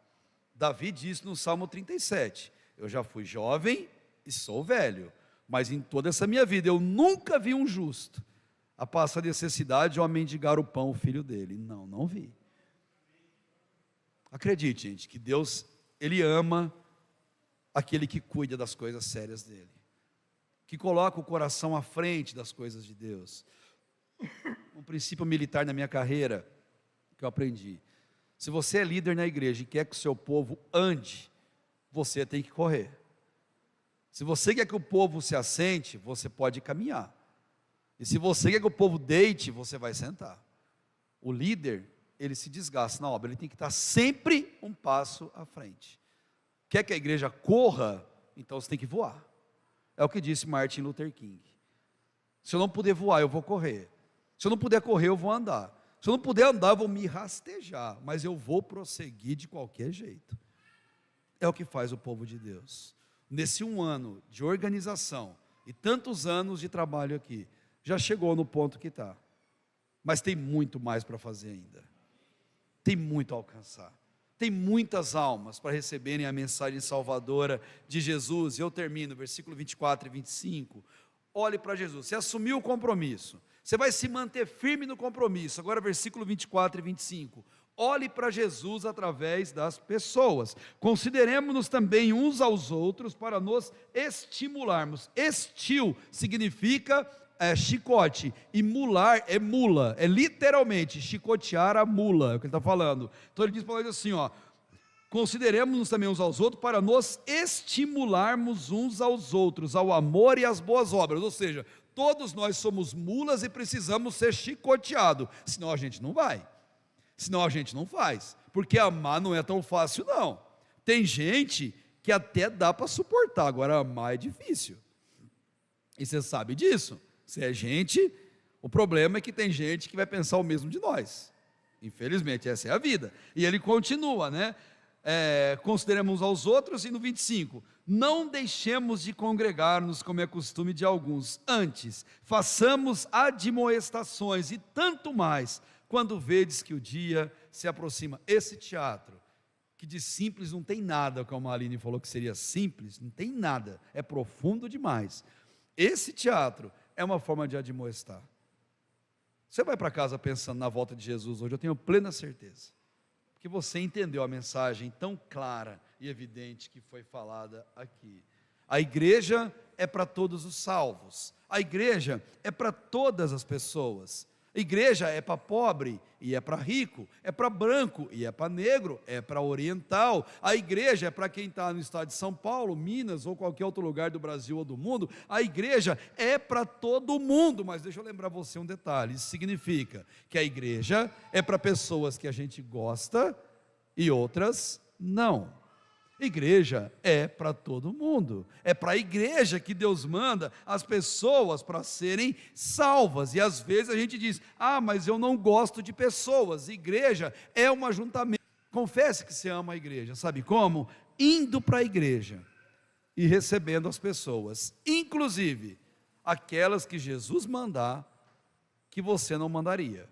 Davi diz no Salmo 37: eu já fui jovem e sou velho, mas em toda essa minha vida eu nunca vi um justo a passar necessidade ou a mendigar o pão, o filho dele. Não vi. Acredite, gente, que Deus, Ele ama aquele que cuida das coisas sérias dEle, que coloca o coração à frente das coisas de Deus. Um princípio militar na minha carreira, que eu aprendi: se você é líder na igreja e quer que o seu povo ande, você tem que correr. Se você quer que o povo se assente, você pode caminhar. E se você quer que o povo deite, você vai sentar. O líder, ele se desgasta na obra, ele tem que estar sempre um passo à frente. Quer que a igreja corra? Então você tem que voar. É o que disse Martin Luther King: se eu não puder voar, eu vou correr. Se eu não puder correr, eu vou andar. Se eu não puder andar, eu vou me rastejar, mas eu vou prosseguir de qualquer jeito. É o que faz o povo de Deus. Nesse 1 ano de organização e tantos anos de trabalho aqui, já chegou no ponto que está, mas tem muito mais para fazer ainda. Tem muito a alcançar, tem muitas almas para receberem a mensagem salvadora de Jesus. E eu termino, versículo 24 e 25, olhe para Jesus, você assumiu o compromisso, você vai se manter firme no compromisso. Agora versículo 24 e 25, olhe para Jesus através das pessoas, consideremos-nos também uns aos outros para nos estimularmos. Estil significa chicote, e mular é mula, é literalmente chicotear a mula, é o que ele está falando. Então ele diz para nós assim, consideremos-nos também uns aos outros para nos estimularmos uns aos outros, ao amor e às boas obras. Ou seja, todos nós somos mulas e precisamos ser chicoteados, senão a gente não vai, senão a gente não faz, porque amar não é tão fácil não. Tem gente que até dá para suportar, agora amar é difícil, e você sabe disso. Se é gente, o problema é que tem gente que vai pensar o mesmo de nós, infelizmente essa é a vida. E ele continua, consideremos aos outros. E no 25, não deixemos de congregar-nos como é costume de alguns, antes façamos admoestações, e tanto mais quando vedes que o dia se aproxima. Esse teatro, que de simples não tem nada, como a Aline falou que seria simples, não tem nada, é profundo demais. Esse teatro é uma forma de admoestar. Você vai para casa pensando na volta de Jesus hoje, eu tenho plena certeza, que você entendeu a mensagem tão clara e evidente que foi falada aqui. A igreja é para todos os salvos, a igreja é para todas as pessoas. A igreja é para pobre e é para rico, é para branco e é para negro, é para oriental. A igreja é para quem está no estado de São Paulo, Minas ou qualquer outro lugar do Brasil ou do mundo. A igreja é para todo mundo. Mas deixa eu lembrar você um detalhe: isso significa que a igreja é para pessoas que a gente gosta e outras não. Igreja é para todo mundo, é para a igreja que Deus manda as pessoas para serem salvas. E às vezes a gente diz: mas eu não gosto de pessoas. Igreja é um ajuntamento. Confesse que você ama a igreja, sabe como? Indo para a igreja e recebendo as pessoas, inclusive aquelas que Jesus mandar, que você não mandaria,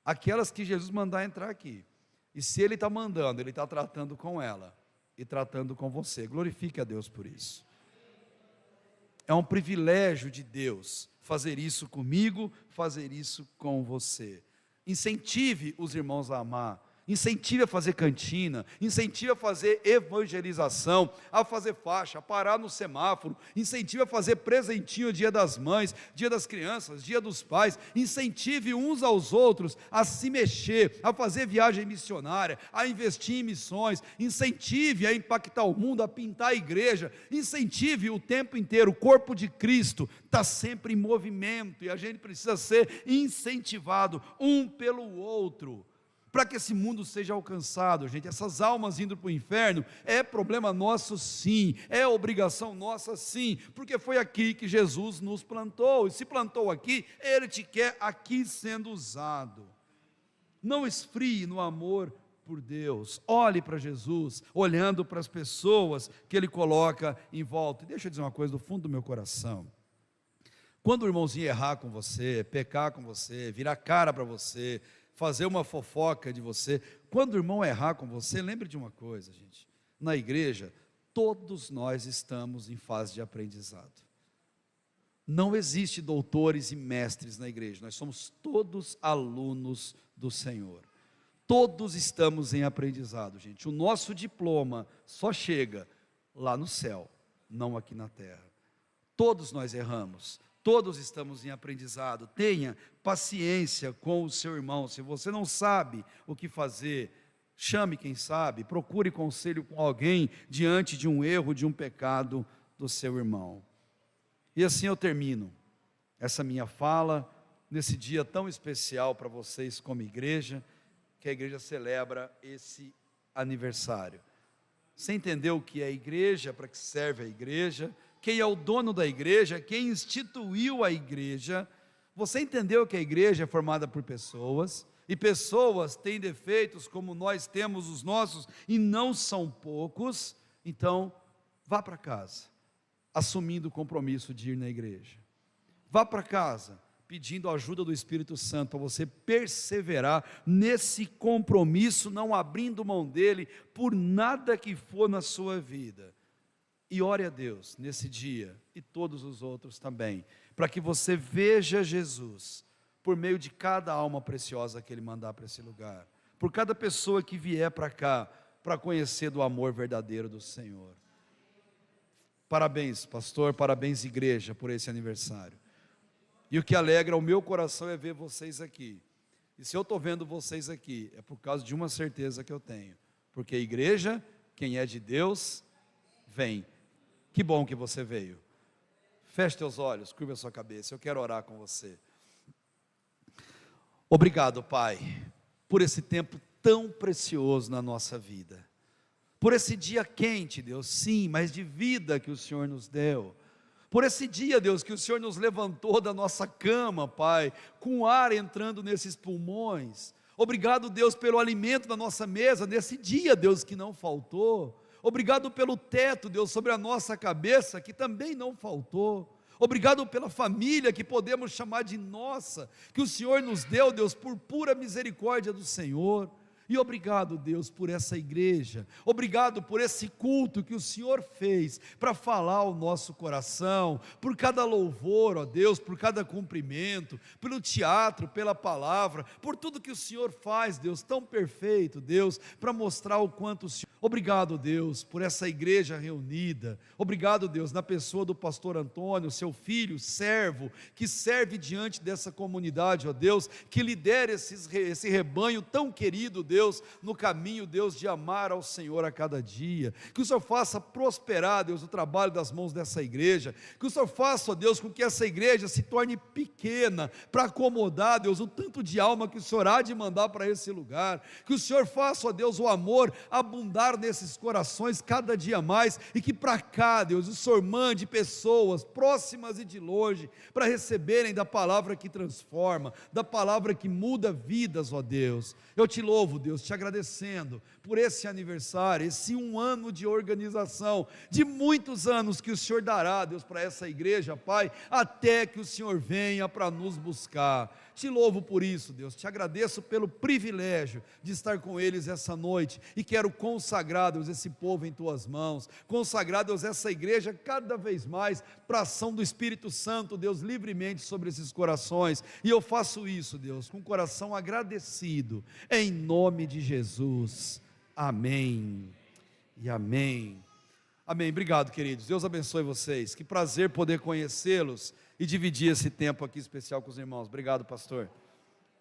aquelas que Jesus mandar entrar aqui. E se Ele está mandando, Ele está tratando com ela e tratando com você. Glorifique a Deus por isso. É um privilégio de Deus fazer isso comigo, fazer isso com você. Incentive os irmãos a amar. incentive a fazer cantina, incentive a fazer evangelização, a fazer faixa, a parar no semáforo, incentive a fazer presentinho dia das mães, dia das crianças, dia dos pais, incentive uns aos outros a se mexer, a fazer viagem missionária, a investir em missões, incentive a impactar o mundo, a pintar a igreja, incentive o tempo inteiro. O corpo de Cristo está sempre em movimento e a gente precisa ser incentivado um pelo outro, para que esse mundo seja alcançado, gente. Essas almas indo para o inferno é problema nosso, sim, é obrigação nossa, sim, porque foi aqui que Jesus nos plantou, e se plantou aqui, Ele te quer aqui sendo usado. Não esfrie no amor por Deus, olhe para Jesus, olhando para as pessoas que Ele coloca em volta. E deixa eu dizer uma coisa do fundo do meu coração: quando o irmãozinho errar com você, pecar com você, virar cara para você, fazer uma fofoca de você, quando o irmão errar com você, lembre de uma coisa, gente: na igreja, todos nós estamos em fase de aprendizado. Não existe doutores e mestres na igreja, nós somos todos alunos do Senhor. Todos estamos em aprendizado, gente. O nosso diploma só chega lá no céu, não aqui na terra. Todos nós erramos. Todos estamos em aprendizado. Tenha paciência com o seu irmão. Se você não sabe o que fazer, chame quem sabe, procure conselho com alguém diante de um erro, de um pecado do seu irmão. E assim eu termino essa minha fala, nesse dia tão especial para vocês como igreja, que a igreja celebra esse aniversário. Você entendeu o que é a igreja, para que serve a igreja, quem é o dono da igreja, quem instituiu a igreja? Você entendeu que a igreja é formada por pessoas, e pessoas têm defeitos como nós temos os nossos, e não são poucos. Então, vá para casa, assumindo o compromisso de ir na igreja. Vá para casa, pedindo a ajuda do Espírito Santo, para você perseverar nesse compromisso, não abrindo mão dele, por nada que for na sua vida. E ore a Deus nesse dia, e todos os outros também, para que você veja Jesus, por meio de cada alma preciosa que Ele mandar para esse lugar, por cada pessoa que vier para cá, para conhecer do amor verdadeiro do Senhor. Parabéns, pastor, parabéns, igreja, por esse aniversário. E o que alegra o meu coração é ver vocês aqui. E se eu estou vendo vocês aqui, é por causa de uma certeza que eu tenho, porque a igreja, quem é de Deus, vem. Que bom que você veio. Feche teus olhos, curva a sua cabeça, eu quero orar com você. Obrigado, Pai, por esse tempo tão precioso na nossa vida, por esse dia quente, Deus, sim, mas de vida que o Senhor nos deu, por esse dia, Deus, que o Senhor nos levantou da nossa cama, Pai, com ar entrando nesses pulmões. Obrigado, Deus, pelo alimento da nossa mesa, nesse dia, Deus, que não faltou. Obrigado pelo teto, Deus, sobre a nossa cabeça, que também não faltou. Obrigado pela família que podemos chamar de nossa, que o Senhor nos deu, Deus, por pura misericórdia do Senhor. E obrigado, Deus, por essa igreja, obrigado por esse culto que o Senhor fez para falar ao nosso coração, por cada louvor, ó Deus, por cada cumprimento, pelo teatro, pela palavra, por tudo que o Senhor faz, Deus, tão perfeito, Deus, para mostrar o quanto o Senhor... Obrigado, Deus, por essa igreja reunida. Obrigado, Deus, na pessoa do pastor Antônio, seu filho, servo, que serve diante dessa comunidade, ó Deus, que lidera esse rebanho tão querido, Deus, no caminho, Deus, de amar ao Senhor a cada dia. Que o Senhor faça prosperar, Deus, o trabalho das mãos dessa igreja. Que o Senhor faça, ó Deus, com que essa igreja se torne pequena, para acomodar, Deus, o tanto de alma que o Senhor há de mandar para esse lugar. Que o Senhor faça, ó Deus, o amor abundar nesses corações cada dia mais, e que para cá, Deus, o Senhor mande pessoas próximas e de longe, para receberem da palavra que transforma, da palavra que muda vidas, ó Deus. Eu te louvo, Deus, te agradecendo por esse aniversário, esse 1 ano de organização, de muitos anos que o Senhor dará, Deus, para essa igreja, Pai, até que o Senhor venha para nos buscar. Te louvo por isso, Deus, te agradeço pelo privilégio de estar com eles essa noite, e quero consagrar consagrar, Deus, esse povo em tuas mãos, consagrar, Deus, essa igreja cada vez mais para a ação do Espírito Santo, Deus, livremente sobre esses corações, e eu faço isso, Deus, com o coração agradecido, em nome de Jesus, amém, e amém, amém. Obrigado, queridos, Deus abençoe vocês, que prazer poder conhecê-los, e dividir esse tempo aqui especial com os irmãos. Obrigado, pastor.